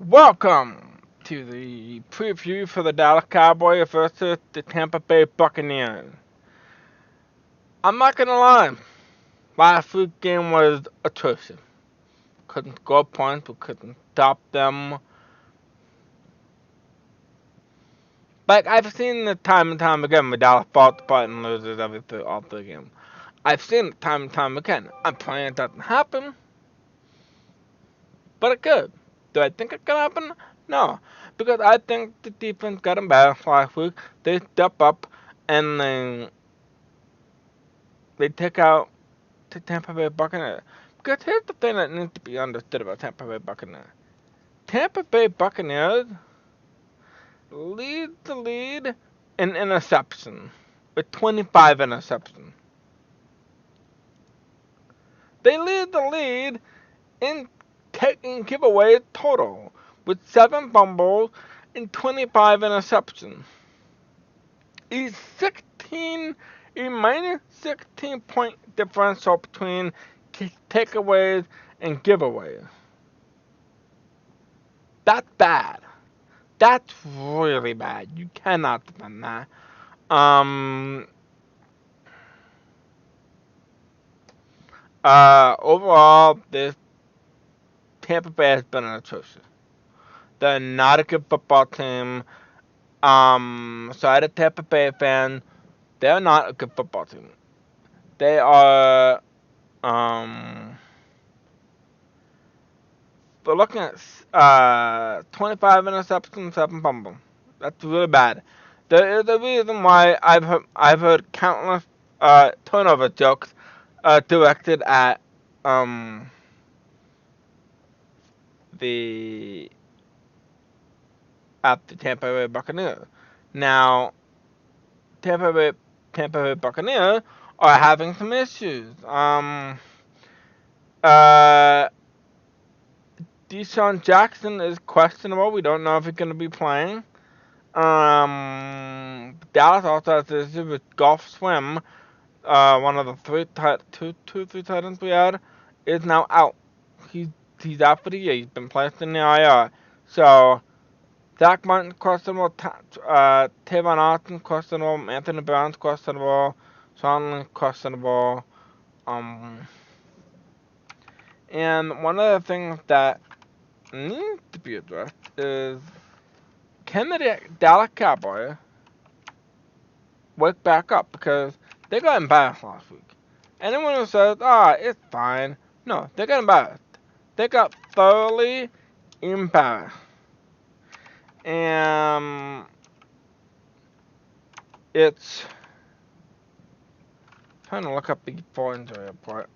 Welcome to the preview for the Dallas Cowboys versus the Tampa Bay Buccaneers. I'm not gonna lie, last week's game was atrocious. Couldn't score points, we couldn't stop them. But I've seen it time and time again when Dallas falls apart and loses all three games. I've seen it time and time again. I'm praying it doesn't happen, but it could. Do I think it could happen? No, because I think the defense got embarrassed last week. They step up and they take out the Tampa Bay Buccaneers. Because here's the thing that needs to be understood about Tampa Bay Buccaneers. Tampa Bay Buccaneers lead the lead in interception with 25 interceptions. They lead the lead in taking giveaways total with 7 fumbles and 25 interceptions. Is 16 a minus 16-point differential between takeaways and giveaways. That's bad. That's really bad. You cannot defend that. Overall, this Tampa Bay has been atrocious. They're not a good football team. Sorry to Tampa Bay fan, they're not a good football team. They are, we're looking at 25 interceptions, 7 fumbles. That's really bad. There is a reason why I've heard countless turnover jokes directed at the the Tampa Bay Buccaneers. Now Tampa Bay Tampa Bay Buccaneers are having some issues. Uh, Deshaun Jackson is questionable. We don't know if he's going to be playing. Dallas also has this issue with Golf Swim. One of the three tight ends we had is now out. He's he's out for the year. He's been placed in the IR. So Zach Martin questionable. Tavon Austin questionable. Anthony Brown's questionable. Sean Lynn questionable. Um, and one of the things that needs to be addressed is, can the Dallas Cowboys wake back up, because they got embarrassed last week. Anyone who says, it's fine, no, they got embarrassed. They got thoroughly embarrassed. And it's trying to look up the full injury report.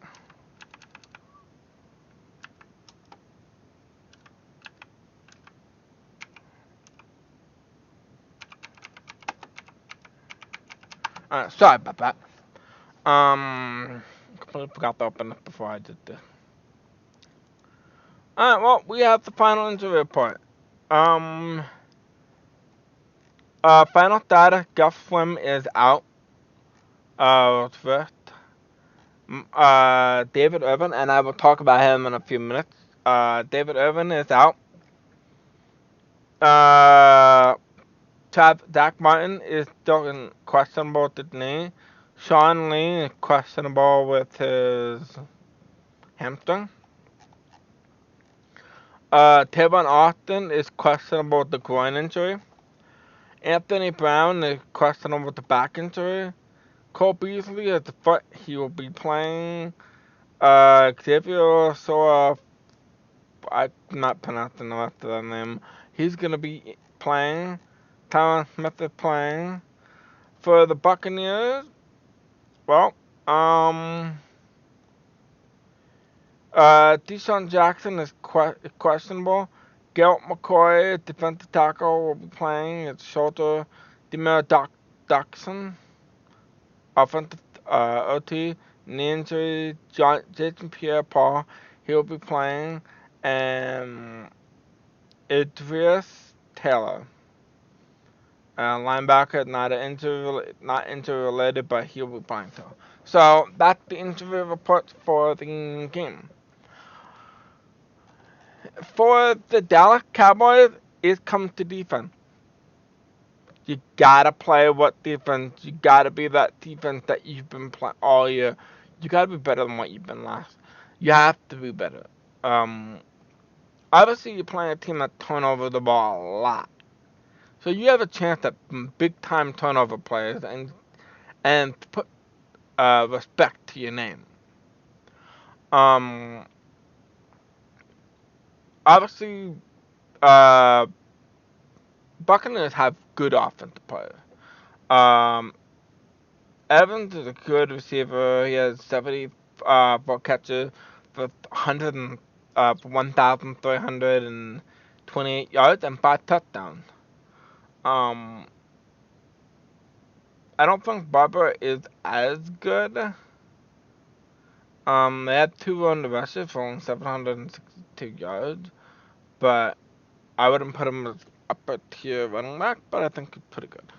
Sorry about that. Completely forgot to open it before I did this. Alright, well, we have the final injury report. Final data, Gus Swim is out. First, David Irvin, and I will talk about him in a few minutes. David Irvin is out. Zach Martin is still in questionable with the knee. Sean Lee is questionable with his hamstring. Tavon Austin is questionable with the groin injury. Anthony Brown is questionable with the back injury. Cole Beasley has the foot. He will be playing. Xavier Soa, I'm not pronouncing the rest of that name. He's going to be playing. Tyron Smith is playing. For the Buccaneers, well, Deshaun Jackson is questionable. Garrett McCoy, defensive tackle, will be playing. It's shoulder. Demir Dodson, offensive OT, knee injury. Jason Pierre-Paul, he will be playing. And Idris Taylor, linebacker, not injury related, but he'll be playing too. So that's the injury report for the game. for the Dallas Cowboys, it comes to defense. You gotta play what defense. You gotta be that defense that you've been playing all year. You gotta be better than what you've been last. You have to be better. Um, Obviously you're playing a team that turn over the ball a lot, so you have a chance at big time turnover players and put respect to your name. Um, Obviously, uh, Buccaneers have good offensive players. Um, Evans is a good receiver. He has 70 ball catches for 1,328 yards and 5 touchdowns. Um, I don't think Barber is as good. They had 2 rushes for only 762 yards, but I wouldn't put him as upper tier running back, but I think he's pretty good.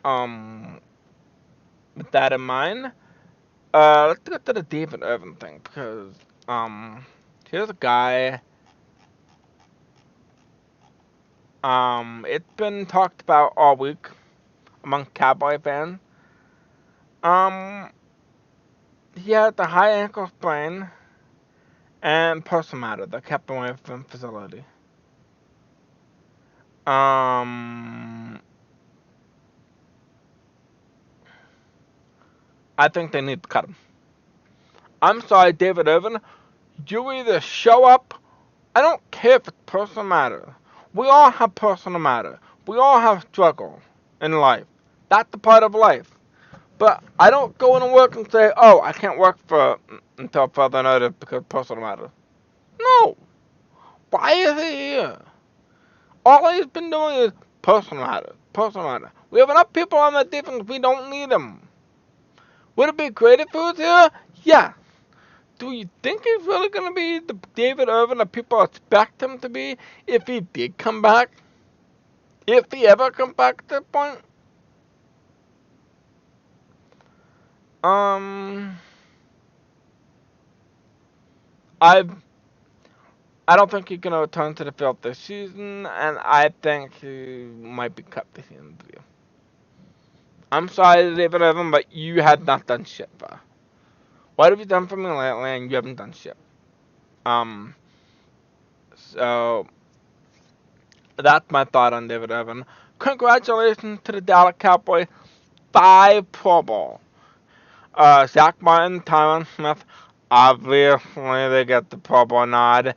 Um, with that in mind, let's get to the David Irvin thing because here's a guy. It's been talked about all week among Cowboy fans. Um, he had the high ankle sprain and personal matter that kept him away from facility. Um, I think they need to cut him. I'm sorry, David Irvin. You either show up. I don't care if it's personal matter. We all have personal matter. We all have struggle in life. That's a part of life. But I don't go into work and say, oh, I can't work for until further notice because of personal matter. No. Why is he here? All he's been doing is personal matter. Personal matter. We have enough people on the defense. We don't need them. Would it be great if he was here? Yeah. Do you think he's really going to be the David Irvin that people expect him to be if he did come back? If he ever comes back at that point? Um, I I don't think he's going to return to the field this season, and I think he might be cut this season. I'm sorry, David Irvin, but you had not done shit, bro. What have you done for me lately, and you haven't done shit? Um, so that's my thought on David Irvin. Congratulations to the Dallas Cowboys, 5 Pro Bowl. Zach Martin, Tyron Smith, obviously they get the Pro Bowl nod.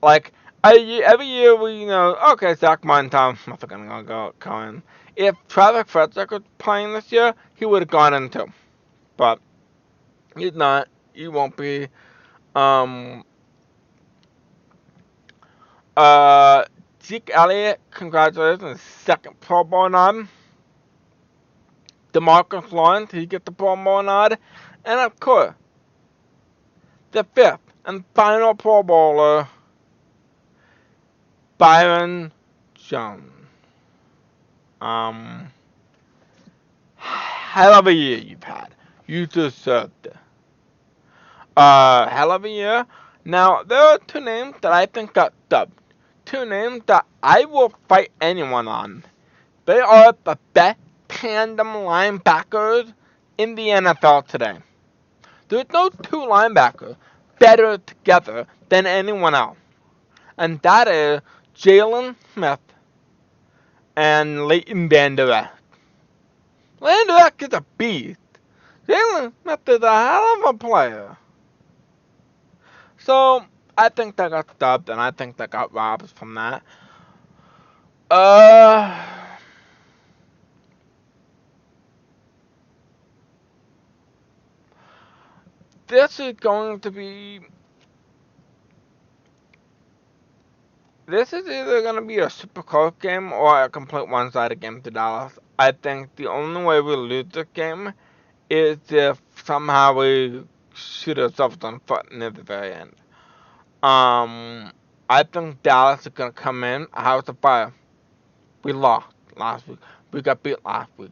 Like, every year we know, okay, Zach Martin, Tyron Smith are gonna go in. If Travis Frederick was playing this year, he would have gone in too. But he's not. He won't be. Um, Zeke Elliott, congratulations, second Pro Bowl nod. DeMarcus Lawrence, he gets the Pro Bowl nod. And of course, the 5th and final Pro Bowler, Byron Jones. Hell of a year you've had. You deserved it. Hell of a year. Now, there are 2 names that I think got dubbed. 2 names that I will fight anyone on. They are the best tandem linebackers in the NFL today. There's no 2 linebackers better together than anyone else. And that is Jalen Smith and Leighton Vander Esch. Vander Esch is a beast. Jalen Smith is a hell of a player. So, I think they got stubbed, and I think they got robbed from that. This is going to be... This is either going to be a super close game or a complete one-sided game to Dallas. I think the only way we lose this game is if somehow we shoot ourselves on the foot near the very end. I think Dallas is going to come in a house of fire. We lost last week. We got beat last week.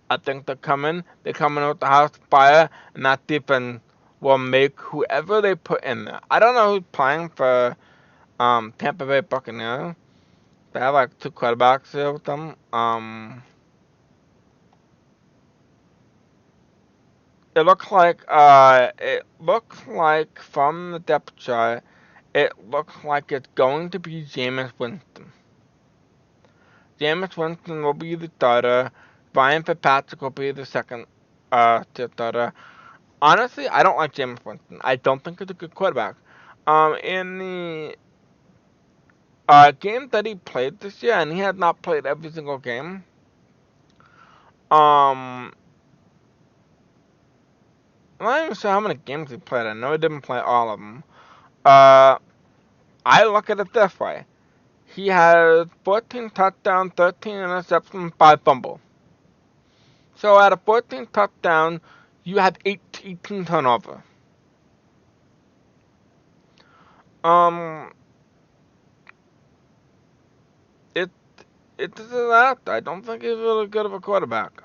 I think they're coming with the house of fire, and that defense will make whoever they put in there. I don't know who's playing for Tampa Bay Buccaneers. They have like two quarterbacks here with them. It looks like from the depth chart, it looks like it's going to be Jameis Winston. Jameis Winston will be the starter. Brian Fitzpatrick will be the second starter. Honestly, I don't like Jameis Winston. I don't think he's a good quarterback. In the game that he played this year, and he had not played every single game. Um, I'm not even sure how many games he played. I know he didn't play all of them. Uh, I look at it this way. He has 14 touchdowns, 13 interceptions, 5 fumbles. So out of 14 touchdowns, you have 18 turnovers. Um, it it is that. I don't think he's really good of a quarterback.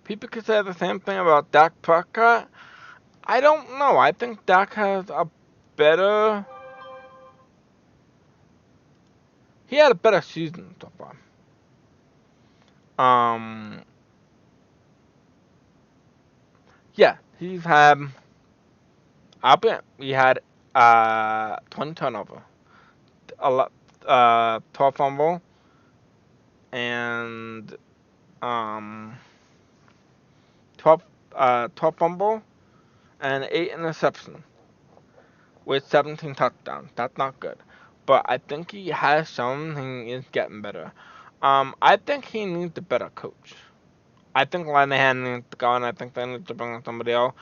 People could say the same thing about Dak Prescott. I don't know. I think Dak has a better. He had a better season so far. Um, yeah, he's had. I bet he had 20 turnover, a lot, 12 fumble, and um 12 12 fumble and 8 interception with 17 touchdowns. That's not good, but I think he has shown he is getting better. I think he needs a better coach. I think Linehan needs to go, and I think they need to bring in somebody else.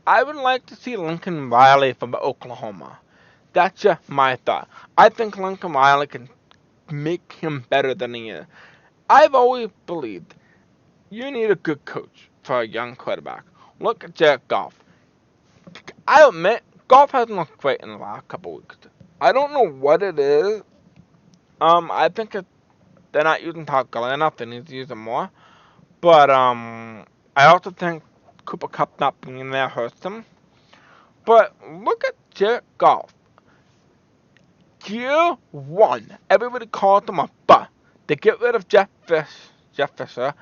I would like to see Lincoln Riley from Oklahoma. That's just my thought. I think Lincoln Riley can make him better than he is. I've always believed you need a good coach for a young quarterback. Look at Jared Goff. I admit, Goff hasn't looked great in the last couple weeks. I don't know what it is. I think they're not using Todd Gurley enough. They need to use him more. But I also think Cooper Cup not being there hurts him. But look at Jared Goff. Year one, everybody called him a bust. They get rid of Jeff Fisher,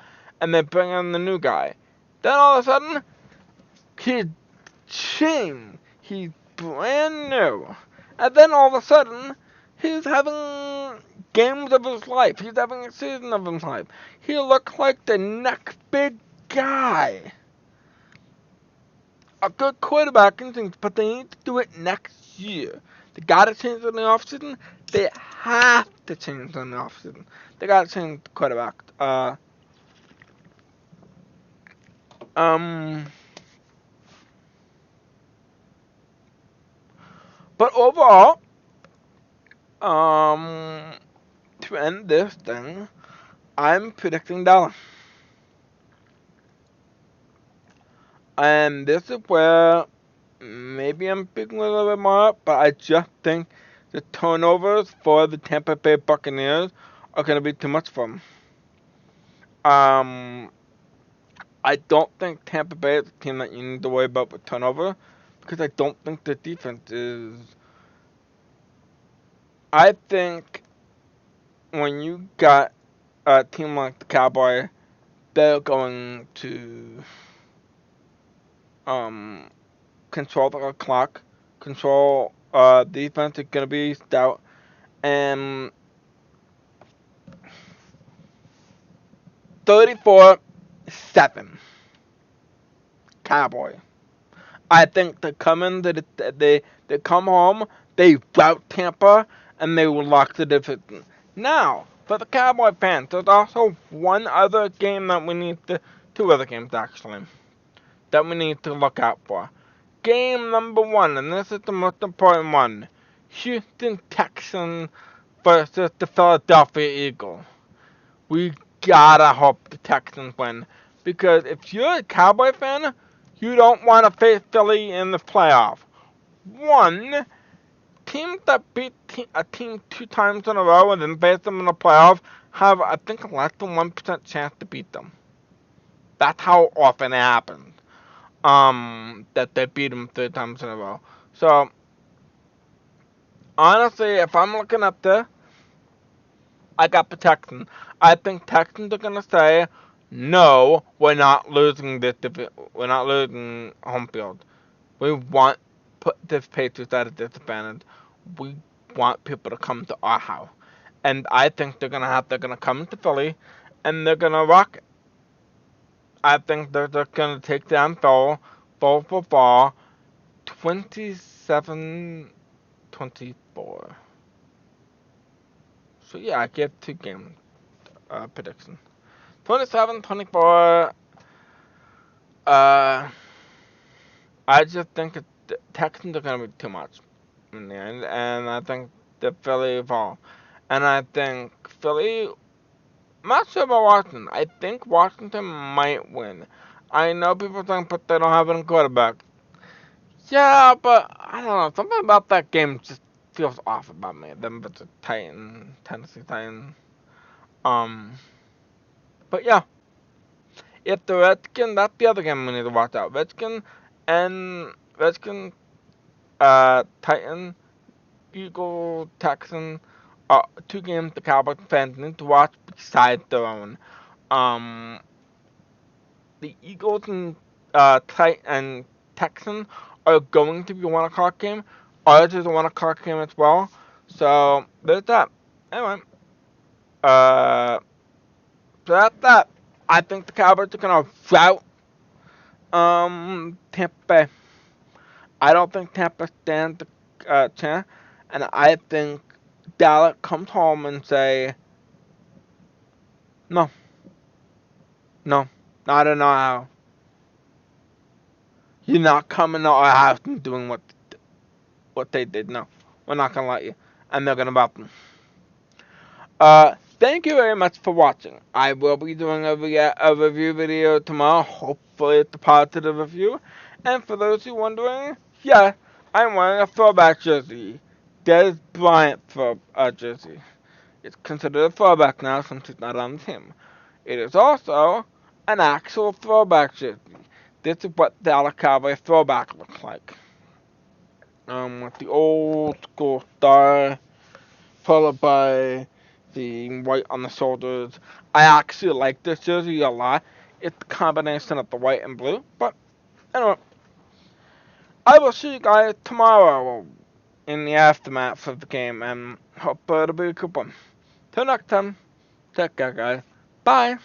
and they bring in the new guy. Then all of a sudden, he's changed. He's brand new. And then all of a sudden, he's having games of his life. He's having a season of his life. He looks like the next big guy. A good quarterback and things, but they need to do it next year. They gotta change in the offseason. They have to change in the offseason. They gotta change the quarterback. Um, but overall, to end this thing, I'm predicting Dallas. And this is where maybe I'm picking a little bit more up, but I just think the turnovers for the Tampa Bay Buccaneers are going to be too much for them. I don't think Tampa Bay is a team that you need to worry about with turnover because I don't think the defense is. I think when you got a team like the Cowboys, they're going to um, control the clock, control defense is going to be stout, and 34-7 Cowboy. I think they come in, they come home, they rout Tampa, and they will lock the division. Now, for the Cowboy fans, there's also one other game that we need to, two other games actually, that we need to look out for. Game number one, and this is the most important one. Houston Texans versus the Philadelphia Eagles. We gotta hope the Texans win. Because if you're a Cowboy fan, you don't want to face Philly in the playoff. One, teams that beat a team 2 times in a row and then face them in the playoff have, I think, less than 1% chance to beat them. That's how often it happens. That they beat them 3 times in a row. So, honestly, if I'm looking at this, I got the Texans. I think Texans are gonna say, no, we're not losing we're not losing home field. We want put this Patriots at a disadvantage. We want people to come to our house, and I think they're gonna come to Philly, and they're gonna rock it. I think they're just gonna take down Phil, for ball, 27-24. So yeah, I give 2 game prediction. 27-24. Uh, I just think the Texans are gonna be too much in the end, and I think the Philly fall. And I think Philly. I'm not sure about Washington. I think Washington might win. I know people think, but they don't have any quarterback. Yeah, but I don't know. Something about that game just feels off about me. Them versus Tennessee Titans. Um, but yeah, if the Redskins, that's the other game we need to watch out. Redskins, Titan, Eagle, Texan, 2 games the Cowboys fans need to watch besides their own. Um, the Eagles and Texans are going to be a 1 o'clock game. Ours is a 1 o'clock game as well. So there's that. Anyway, uh, so that's that. I think the Cowboys are gonna rout Tampa Bay. I don't think Tampa stands a chance, and I think Dallas comes home and say, no, no, I don't know how. You're not coming to our house and doing what they did. No, we're not gonna let you, and they're gonna bop them. Thank you very much for watching. I will be doing a review video tomorrow. Hopefully, it's a positive review. And for those who are wondering, yeah, I'm wearing a throwback jersey. Des Bryant for jersey. It's considered a throwback now since he's not on the team. It is also an actual throwback jersey. This is what the Dallas Cowboy throwback looks like. With the old school star, followed by the white on the shoulders. I actually like this jersey a lot. It's the combination of the white and blue. But anyway, I will see you guys tomorrow in the aftermath of the game, and hope it'll be a good one. Till next time, take care, guys. Bye.